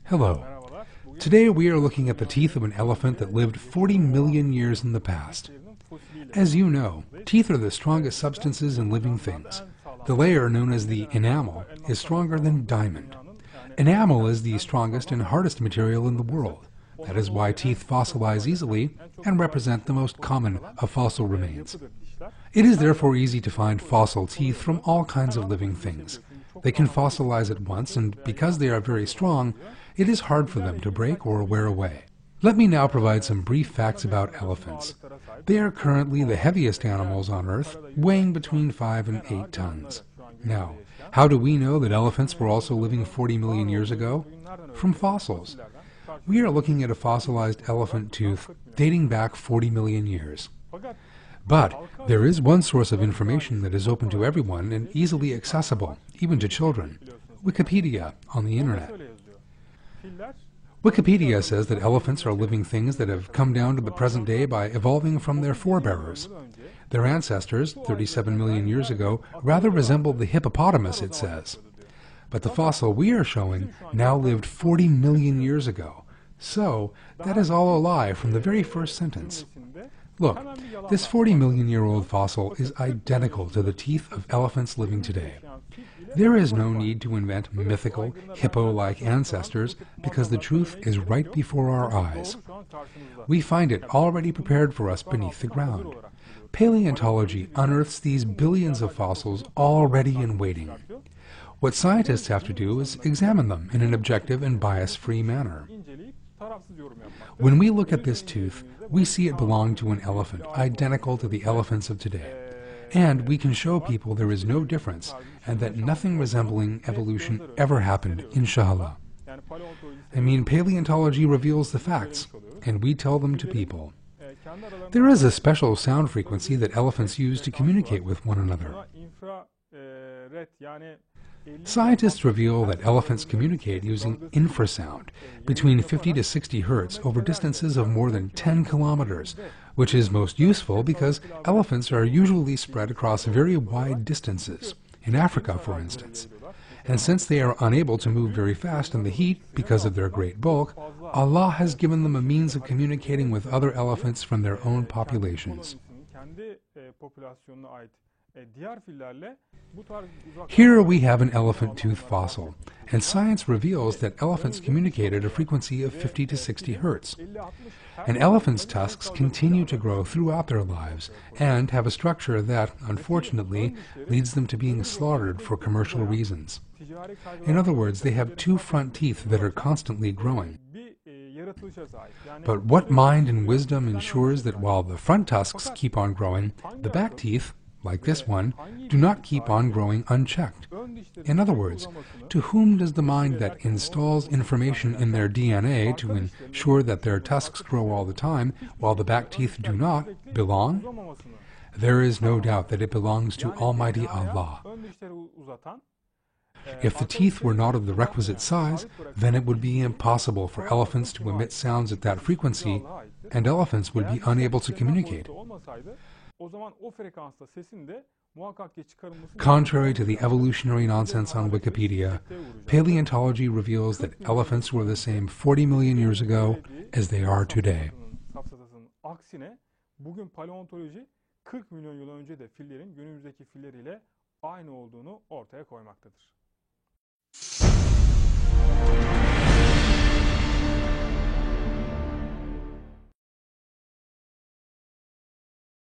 Hello. Today we are looking at the teeth of an elephant that lived 40 million years in the past. As you know, teeth are the strongest substances in living things. The layer known as the enamel is stronger than diamond. Enamel is the strongest and hardest material in the world. That is why teeth fossilize easily and represent the most common of fossil remains. It is therefore easy to find fossil teeth from all kinds of living things. They can fossilize at once, and because they are very strong, it is hard for them to break or wear away. Let me now provide some brief facts about elephants. They are currently the heaviest animals on Earth, weighing between 5 and 8 tons. Now, how do we know that elephants were also living 40 million years ago? From fossils. We are looking at a fossilized elephant tooth dating back 40 million years. But there is one source of information that is open to everyone and easily accessible, even to children: Wikipedia on the Internet. Wikipedia says that elephants are living things that have come down to the present day by evolving from their forebearers. Their ancestors, 37 million years ago, rather resembled the hippopotamus, it says. But the fossil we are showing now lived 40 million years ago. So, that is all a lie from the very first sentence. Look, this 40-million-year-old fossil is identical to the teeth of elephants living today. There is no need to invent mythical, hippo-like ancestors because the truth is right before our eyes. We find it already prepared for us beneath the ground. Paleontology unearths these billions of fossils already in waiting. What scientists have to do is examine them in an objective and bias-free manner. When we look at this tooth, we see it belonged to an elephant, identical to the elephants of today. And we can show people there is no difference, and that nothing resembling evolution ever happened, inshallah. I mean, paleontology reveals the facts, and we tell them to people. There is a special sound frequency that elephants use to communicate with one another. Scientists reveal that elephants communicate using infrasound, between 50 to 60 hertz, over distances of more than 10 kilometers, which is most useful because elephants are usually spread across very wide distances, in Africa for instance. And since they are unable to move very fast in the heat because of their great bulk, Allah has given them a means of communicating with other elephants from their own populations. Here we have an elephant tooth fossil, and science reveals that elephants communicate at a frequency of 50 to 60 hertz. An elephant's tusks continue to grow throughout their lives and have a structure that, unfortunately, leads them to being slaughtered for commercial reasons. In other words, they have two front teeth that are constantly growing. But what mind and wisdom ensures that while the front tusks keep on growing, the back teeth, like this one, do not keep on growing unchecked? In other words, to whom does the mind that installs information in their DNA to ensure that their tusks grow all the time, while the back teeth do not, belong? There is no doubt that it belongs to Almighty Allah. If the teeth were not of the requisite size, then it would be impossible for elephants to emit sounds at that frequency, and elephants would be unable to communicate. Contrary to the evolutionary nonsense on Wikipedia, paleontology reveals that elephants were the same 40 million years ago as they are today. Bugün paleontoloji 40 milyon yıl önce de fillerin günümüzdeki filleriyle aynı olduğunu ortaya koymaktadır.